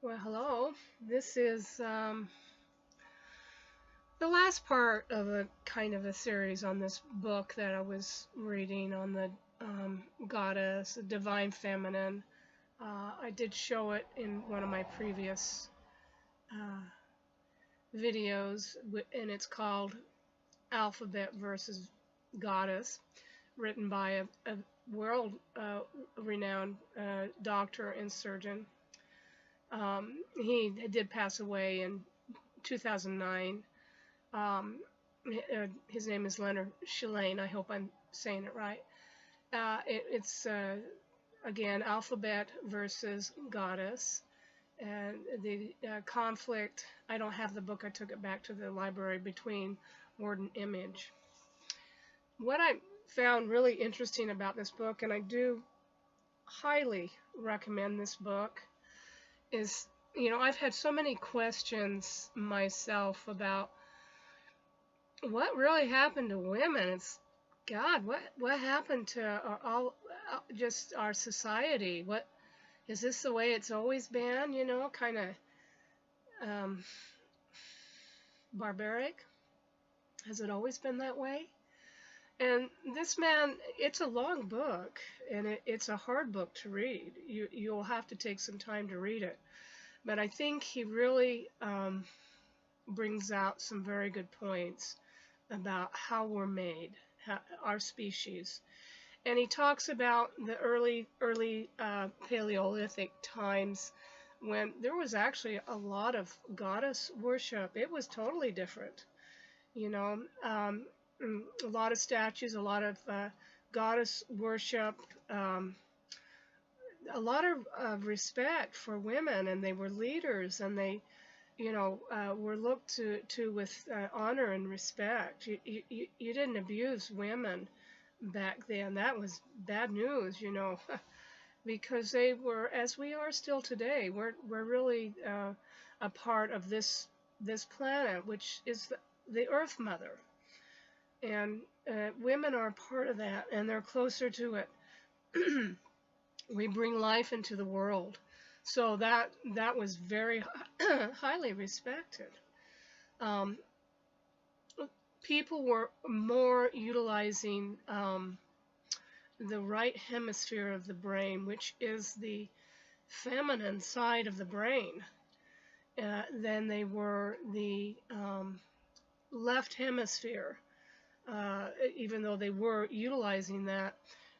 Well, hello. This is the last part of a kind of a series on this book that I was reading on the goddess, the divine feminine. I did show it in one of my previous uh, videos, and it's called Alphabet versus Goddess, written by a world renowned doctor and surgeon. He did pass away in 2009. His name is Leonard Shlain. I hope I'm saying it right. It's again alphabet versus goddess, and the conflict. I don't have the book. I took it back to the library between word and image. What I found really interesting about this book, and I do highly recommend this book, is I've had so many questions myself about what really happened to women. It's God, what happened to all just our society? What is this the way it's always been? Kind of um, barbaric. Has it always been that way? And this man, it's a long book, and it's a hard book to read. You'll have to take some time to read it. But I think he really brings out some very good points about how we're made, our species. And he talks about the early Paleolithic times when there was actually a lot of goddess worship. It was totally different, you know, um, a lot of statues, a lot of goddess worship, a lot of respect for women, and they were leaders, and they were looked to with honor and respect. You didn't abuse women back then. That was bad news, because they were, as we are still today, we're really a part of this planet, which is the Earth Mother, and women are a part of that, and they're closer to it. We bring life into the world. So that was very highly respected. Um, People were more utilizing the right hemisphere of the brain, which is the feminine side of the brain, than they were the left hemisphere. Even though they were utilizing that,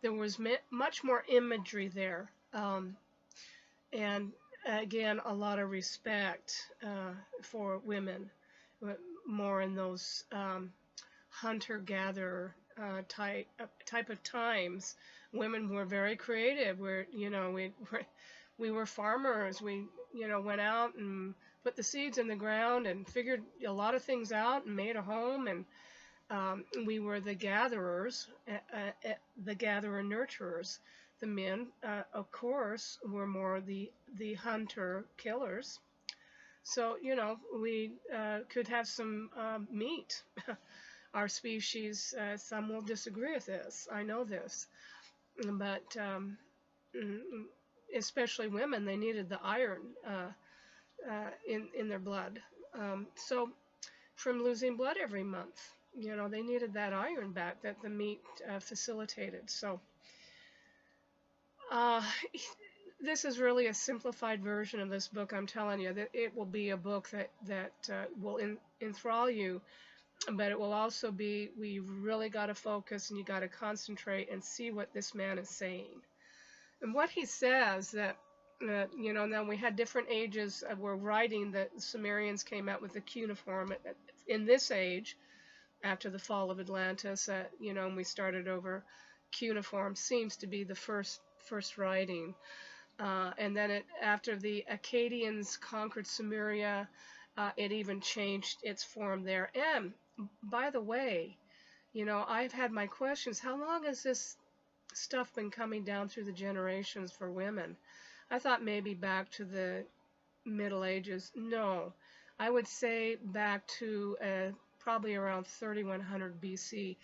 there was much more imagery there. And again, a lot of respect for women, more in those hunter-gatherer type of times. Women were very creative. We were farmers. We went out and put the seeds in the ground and figured a lot of things out and made a home, and we were the gatherers, the gatherer-nurturers. The men, of course, were more the hunter-killers. So, we could have some meat. Our species, some will disagree with this. I know this. But especially women, they needed the iron in their blood. So from losing blood every month, they needed that iron back that the meat facilitated. So this is really a simplified version of this book. I'm telling you that it will be a book that will enthrall you, but it will also be, we really got to focus and you got to concentrate and see what this man is saying. And what he says that, now we had different ages were writing. The Sumerians came out with the cuneiform in this age, after the fall of Atlantis, and we started over. Cuneiform seems to be the first writing. And then after the Akkadians conquered Sumeria, it even changed its form there. And by the way, I've had my questions. How long has this stuff been coming down through the generations for women? I thought maybe back to the Middle Ages. No, I would say back to probably around 3100 BC.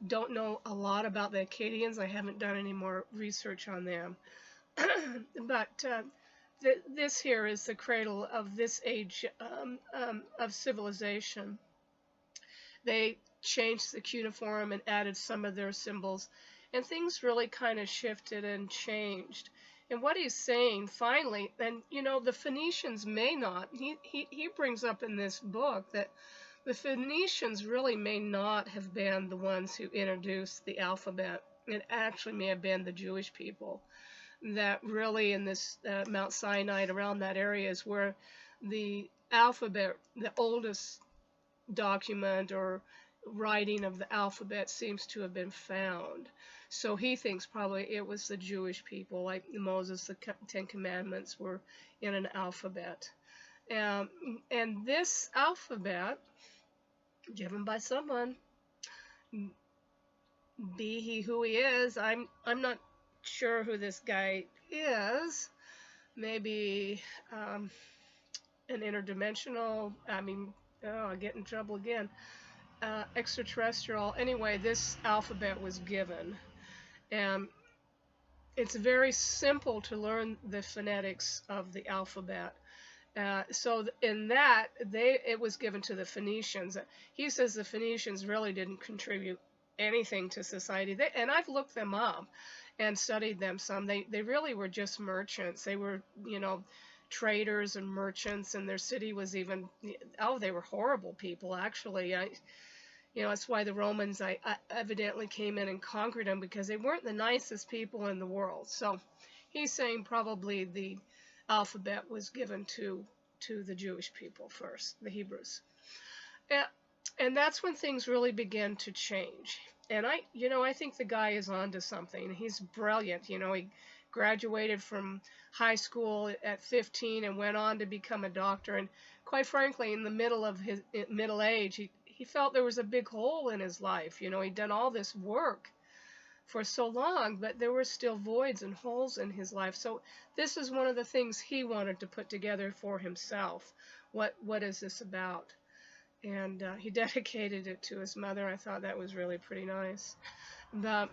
Don't know a lot about the Akkadians. I haven't done any more research on them. But this here is the cradle of this age of civilization. They changed the cuneiform and added some of their symbols, and things really kind of shifted and changed. And what he's saying finally, and you know, the Phoenicians may not, he brings up in this book that the Phoenicians really may not have been the ones who introduced the alphabet. It actually may have been the Jewish people that really in this Mount Sinai, around that area, is where the alphabet, the oldest document or writing of the alphabet, seems to have been found. So he thinks probably it was the Jewish people, like Moses, the Ten Commandments were in an alphabet. And this alphabet, given by someone, be he who he is, I'm not sure who this guy is. Maybe an interdimensional, I'll get in trouble again. Extraterrestrial. Anyway, this alphabet was given. And it's very simple to learn the phonetics of the alphabet. So in that, it was given to the Phoenicians. He says the Phoenicians really didn't contribute anything to society. And I've looked them up and studied them some. They really were just merchants. They were, you know, traders and merchants, and their city was even, they were horrible people, actually. You know, that's why the Romans evidently came in and conquered them, because they weren't the nicest people in the world. So he's saying probably the alphabet was given to the Jewish people first, the Hebrews. And that's when things really began to change. And I think the guy is onto something. He's brilliant. You know, he graduated from high school at 15 and went on to become a doctor. And quite frankly, in the middle of his middle age, he felt there was a big hole in his life. You know, he'd done all this work for so long, but there were still voids and holes in his life. So this is one of the things he wanted to put together for himself. What is this about? And he dedicated it to his mother. I thought that was really pretty nice. But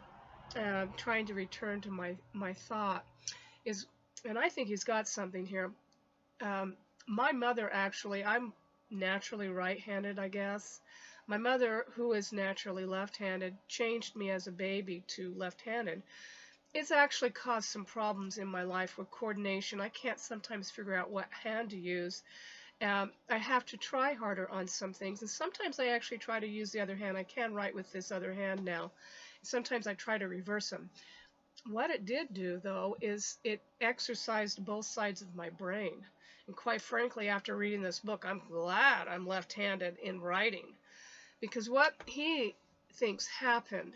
trying to return to my thought is, and I think he's got something here. My mother, actually, I'm naturally right-handed, I guess. My mother, who is naturally left-handed, changed me as a baby to left-handed. It's actually caused some problems in my life with coordination. I can't sometimes figure out what hand to use. I have to try harder on some things, and sometimes I actually try to use the other hand. I can write with this other hand now. Sometimes I try to reverse them. What it did do, though, is it exercised both sides of my brain. And quite frankly, after reading this book, I'm glad I'm left-handed in writing. Because what he thinks happened,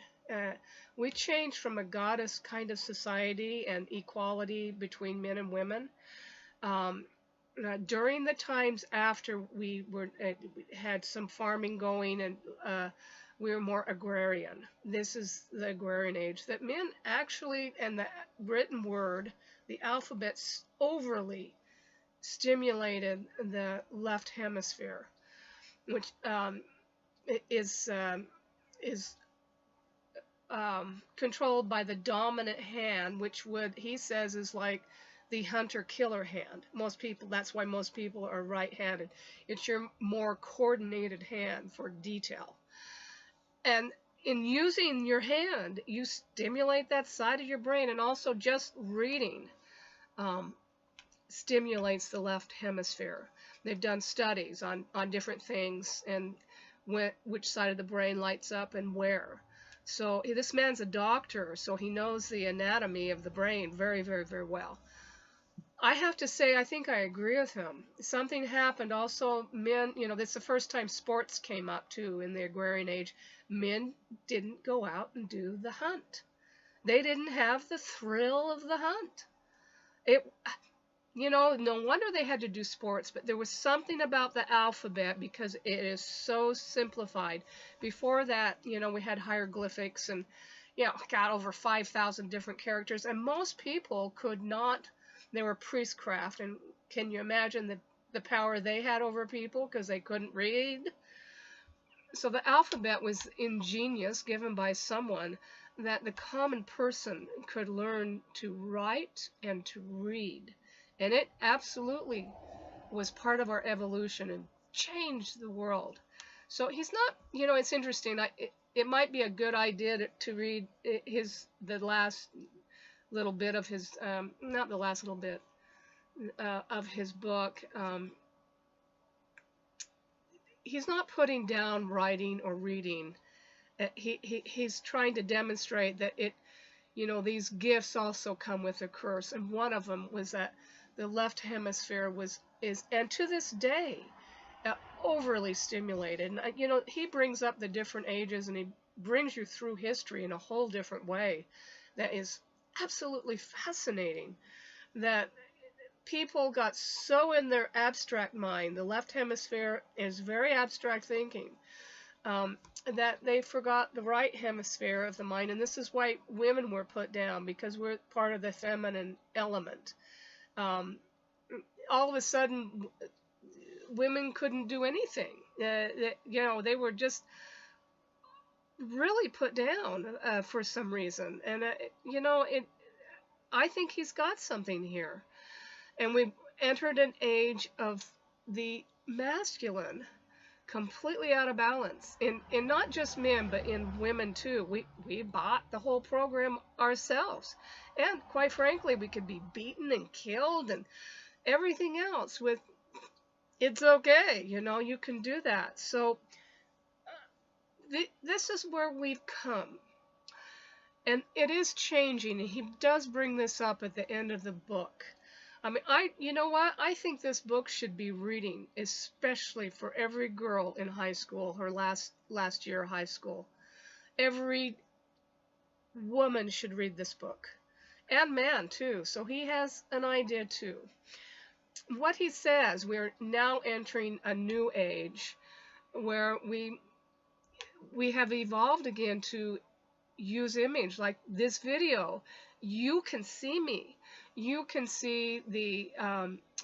we changed from a goddess kind of society and equality between men and women. During the times after we had some farming going, and we were more agrarian. This is the agrarian age, that men actually, and the written word, the alphabet, overly stimulated the left hemisphere, which is controlled by the dominant hand, which he says is like the hunter-killer hand. Most people, that's why most people are right-handed. It's your more coordinated hand for detail. And in using your hand, you stimulate that side of your brain, and also just reading stimulates the left hemisphere. They've done studies on different things and which side of the brain lights up and where. So this man's a doctor, so he knows the anatomy of the brain very, very, very well. I have to say, I think I agree with him. Something happened. Also, men, you know, that's the first time sports came up, too, in the agrarian age. Men didn't go out and do the hunt. They didn't have the thrill of the hunt. You know, no wonder they had to do sports, but there was something about the alphabet, because it is so simplified. Before that, you know, we had hieroglyphics and, you know, got over 5,000 different characters, and most people could not. They were priestcraft, and can you imagine the power they had over people because they couldn't read? So the alphabet was ingenious, given by someone, that the common person could learn to write and to read. And it absolutely was part of our evolution and changed the world. So he's not, it's interesting. It might be a good idea to read the last little bit of his, not the last little bit of his book. He's not putting down writing or reading. He's trying to demonstrate that these gifts also come with a curse, and one of them was that the left hemisphere is, and to this day, overly stimulated. And he brings up the different ages, and he brings you through history in a whole different way that is absolutely fascinating. That people got so in their abstract mind, the left hemisphere is very abstract thinking, that they forgot the right hemisphere of the mind. And this is why women were put down, because we're part of the feminine element. All of a sudden, women couldn't do anything. They were just really put down for some reason. And, I think he's got something here. And we've entered an age of the masculine completely out of balance, in not just men, but in women too. We bought the whole program ourselves, and quite frankly, we could be beaten and killed and everything else with, it's okay, you can do that. So this is where we've come, and it is changing. And he does bring this up at the end of the book. I mean, you know what? I think this book should be reading, especially for every girl in high school, her last year of high school. Every woman should read this book, and man too. So he has an idea too. What he says, we're now entering a new age where we have evolved again to use image, like this video. You can see me. You can see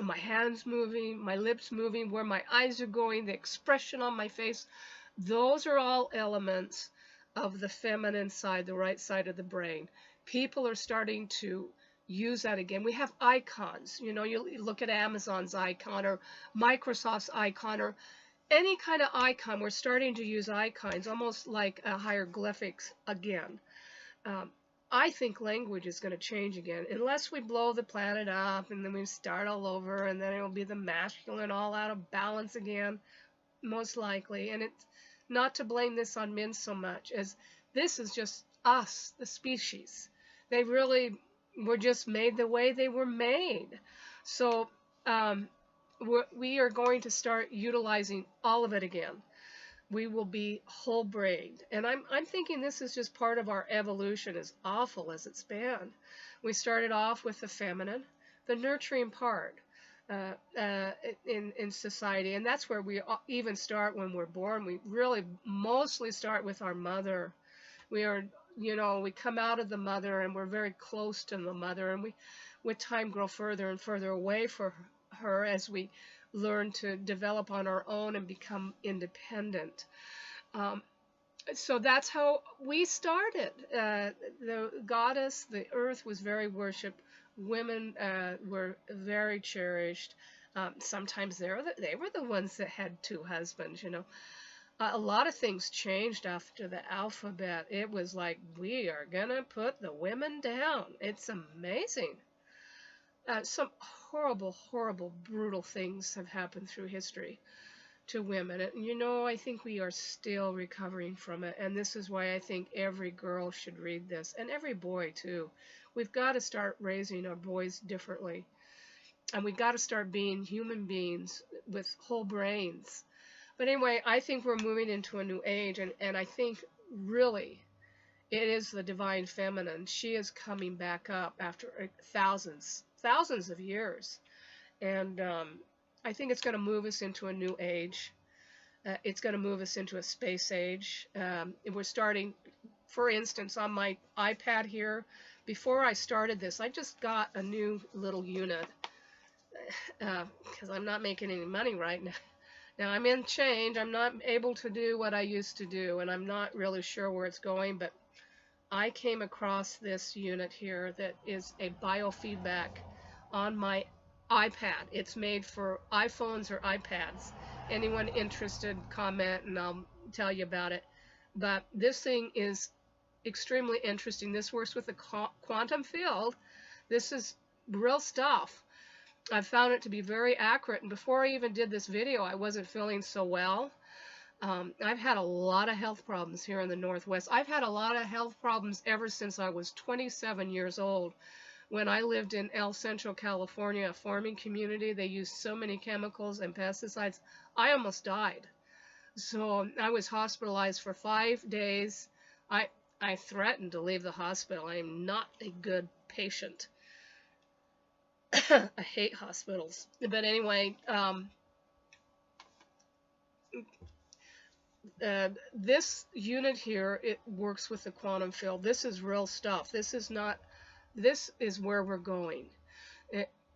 my hands moving, my lips moving, where my eyes are going, the expression on my face. Those are all elements of the feminine side, the right side of the brain. People are starting to use that again. We have icons. You look at Amazon's icon or Microsoft's icon or any kind of icon. We're starting to use icons, almost like hieroglyphics again. I think language is going to change again, unless we blow the planet up and then we start all over, and then it will be the masculine all out of balance again, most likely. And it's not to blame this on men so much, as this is just us, the species. They really were just made the way they were made. So we are going to start utilizing all of it again. We will be whole-brained. And I'm thinking this is just part of our evolution, as awful as it's been. We started off with the feminine, the nurturing part in society. And that's where we even start when we're born. We really mostly start with our mother. We are, we come out of the mother, and we're very close to the mother. And we, with time, grow further and further away from her as we learn to develop on our own and become independent. So that's how we started. The goddess, the earth, was very worshipped. Women were very cherished. Sometimes they were the ones that had two husbands, A lot of things changed after the alphabet. It was like, we are gonna put the women down. It's amazing. Some horrible, horrible, brutal things have happened through history to women. And, I think we are still recovering from it. And this is why I think every girl should read this, and every boy, too. We've got to start raising our boys differently. And we've got to start being human beings with whole brains. But anyway, I think we're moving into a new age. And I think, really, it is the divine feminine. She is coming back up after thousands of years, and I think it's going to move us into a new age. It's going to move us into a space age. We're starting, for instance, on my iPad here, before I started this, I just got a new little unit, because I'm not making any money right now. Now I'm in change. I'm not able to do what I used to do, and I'm not really sure where it's going, but I came across this unit here that is a biofeedback on my iPad. It's made for iPhones or iPads. Anyone interested, comment and I'll tell you about it. But this thing is extremely interesting. This works with the quantum field. This is real stuff. I found it to be very accurate. And before I even did this video, I wasn't feeling so well. I've had a lot of health problems here in the Northwest. I've had a lot of health problems ever since I was 27 years old. When I lived in El Centro, California, a farming community, they used so many chemicals and pesticides, I almost died. So I was hospitalized for 5 days. I threatened to leave the hospital. I am not a good patient. I hate hospitals. But anyway, this unit here, it works with the quantum field. This is real stuff. This is where we're going.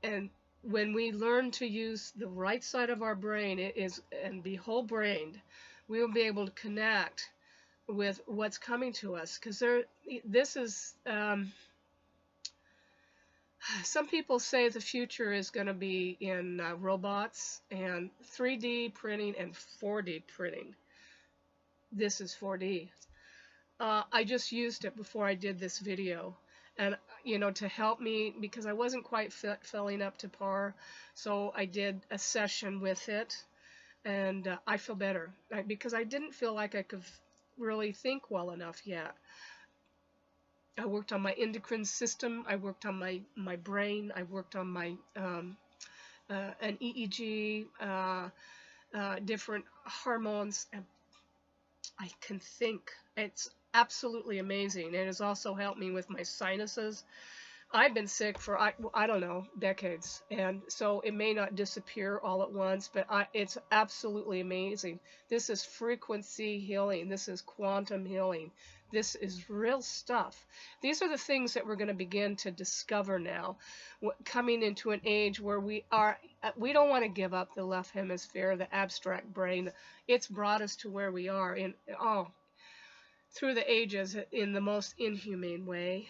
And when we learn to use the right side of our brain and be whole-brained, we will be able to connect with what's coming to us. Because this is, some people say the future is going to be in robots and 3D printing and 4D printing. This is 4D. I just used it before I did this video, and to help me, because I wasn't quite filling up to par, so I did a session with it, and I feel better because I didn't feel like I could really think well enough yet. I worked on my endocrine system, I worked on my brain, I worked on my an EEG, different hormones. I can think. It's absolutely amazing. It has also helped me with my sinuses. I've been sick for, I don't know, decades. And so it may not disappear all at once, but it's absolutely amazing. This is frequency healing. This is quantum healing. This is real stuff. These are the things that we're going to begin to discover now, coming into an age where we don't want to give up the left hemisphere, the abstract brain. It's brought us to where we are through the ages in the most inhumane way.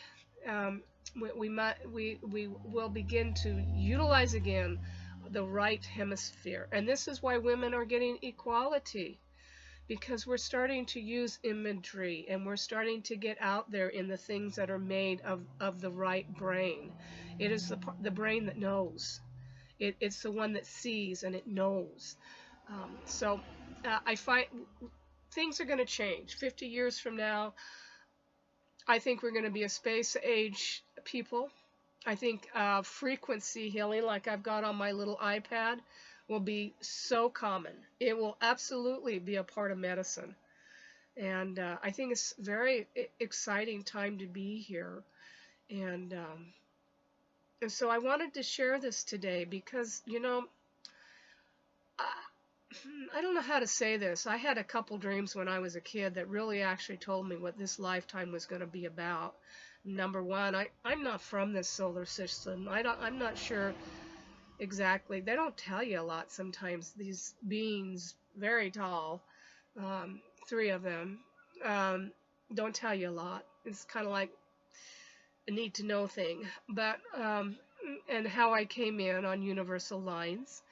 We will begin to utilize again the right hemisphere, and this is why women are getting equality, because we're starting to use imagery and we're starting to get out there in the things that are made of the right brain. It is the brain that knows. It's the one that sees and it knows. I find things are going to change. 50 years from now, I think we're going to be a space age people. I think frequency healing, like I've got on my little iPad, will be so common. It will absolutely be a part of medicine. And I think it's a very exciting time to be here. And so I wanted to share this today because, I don't know how to say this. I had a couple dreams when I was a kid that really actually told me what this lifetime was going to be about. Number one, I'm not from this solar system. I'm not sure exactly. They don't tell you a lot sometimes. These beings, very tall, 3 of them, don't tell you a lot. It's kind of like a need to know thing. But and how I came in on universal lines.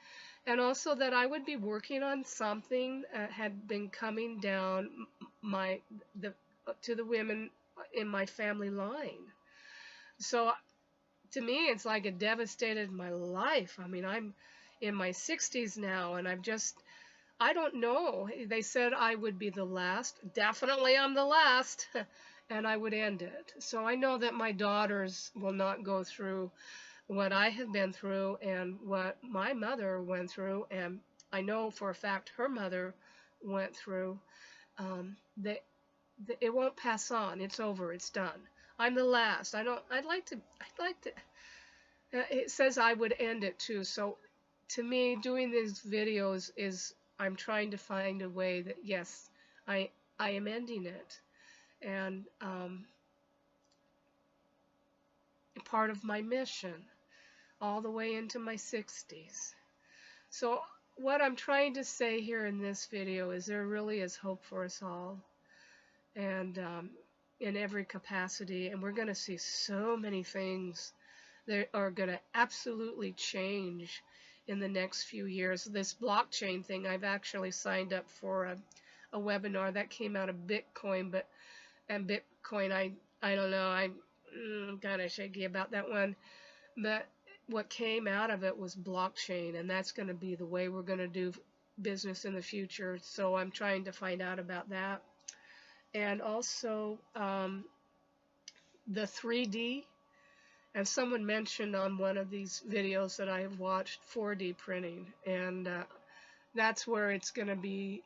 And also that I would be working on something had been coming down to the women in my family line. So to me, it's like it devastated my life. I mean, I'm in my 60s now, and I don't know. They said I would be the last. Definitely I'm the last, and I would end it. So I know that my daughters will not go through what I have been through and what my mother went through, and I know for a fact her mother went through. It won't pass on. It's over. It's done. I'm the last. I'd like to. It says I would end it too. So, to me, doing these videos is I'm trying to find a way that yes, I am ending it, and part of my mission, all the way into my 60s. So, what I'm trying to say here in this video is there really is hope for us all, and in every capacity, and we're going to see so many things They are going to absolutely change in the next few years. This blockchain thing, I've actually signed up for a webinar that came out of Bitcoin, and Bitcoin, I don't know, I'm kind of shaky about that one. But what came out of it was blockchain, and that's going to be the way we're going to do business in the future. So I'm trying to find out about that. And also the 3D. And someone mentioned on one of these videos that I have watched 4D printing, and that's where it's going to be.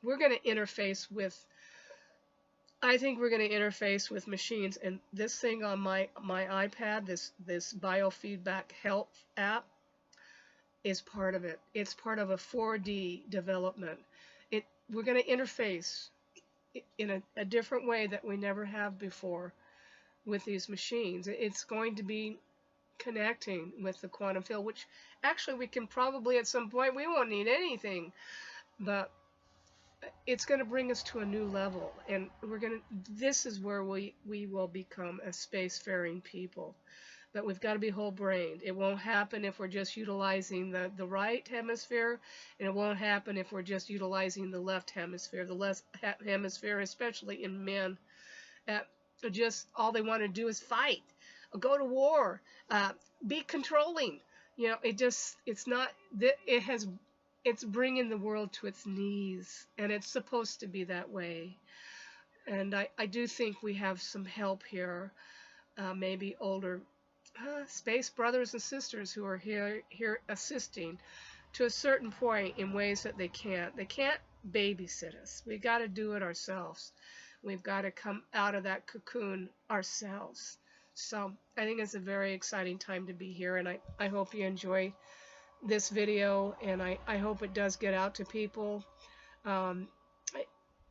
We're going to interface with. I think we're going to interface with machines, and this thing on my iPad, this biofeedback health app, is part of it. It's part of a 4D development. We're going to interface in a different way that we never have before with these machines. It's going to be connecting with the quantum field, which actually we can probably at some point, we won't need anything, but it's going to bring us to a new level, and this is where we will become a spacefaring people. But we've got to be whole-brained. It won't happen if we're just utilizing the right hemisphere, and it won't happen if we're just utilizing the left hemisphere. The left hemisphere, especially in men, just all they want to do is fight, go to war, be controlling. You know, it's bringing the world to its knees, and it's supposed to be that way. And I do think we have some help here, maybe older space brothers and sisters who are here assisting to a certain point in ways that they can't babysit us. We got to do it ourselves. We've got to come out of that cocoon ourselves. So I think it's a very exciting time to be here, and I hope you enjoy this video, and I hope it does get out to people.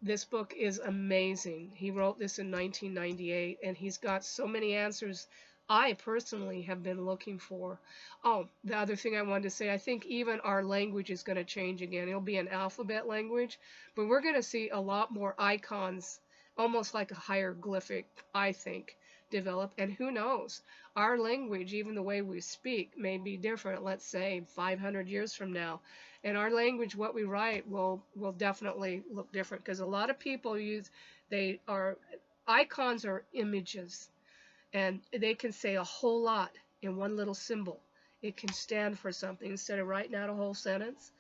This book is amazing. He wrote this in 1998, and he's got so many answers I personally have been looking for. Oh, the other thing I wanted to say, I think even our language is going to change again. It'll be an alphabet language, but we're going to see a lot more icons, almost like a hieroglyphic, I think, develop. And who knows, our language, even the way we speak, may be different, let's say 500 years from now. And our language, what we write, will definitely look different, because a lot of people icons are images, and they can say a whole lot in one little symbol. It can stand for something. Instead of writing out a whole sentence,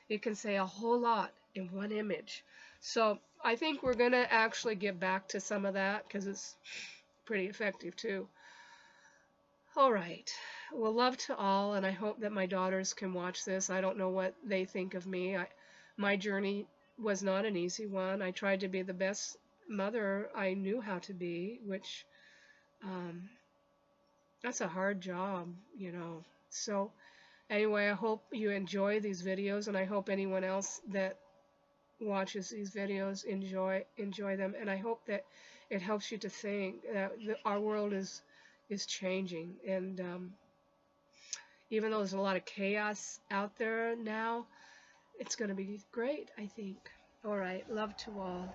it can say a whole lot in one image. So I think we're going to actually get back to some of that, because it's pretty effective too. All right. Well, love to all, and I hope that my daughters can watch this. I don't know what they think of me. My journey was not an easy one. I tried to be the best mother I knew how to be, which that's a hard job, you know. So anyway, I hope you enjoy these videos, and I hope anyone else that watches these videos enjoy them, and I hope that it helps you to think that our world is changing, and even though there's a lot of chaos out there now, it's going to be great, I think. All right, love to all.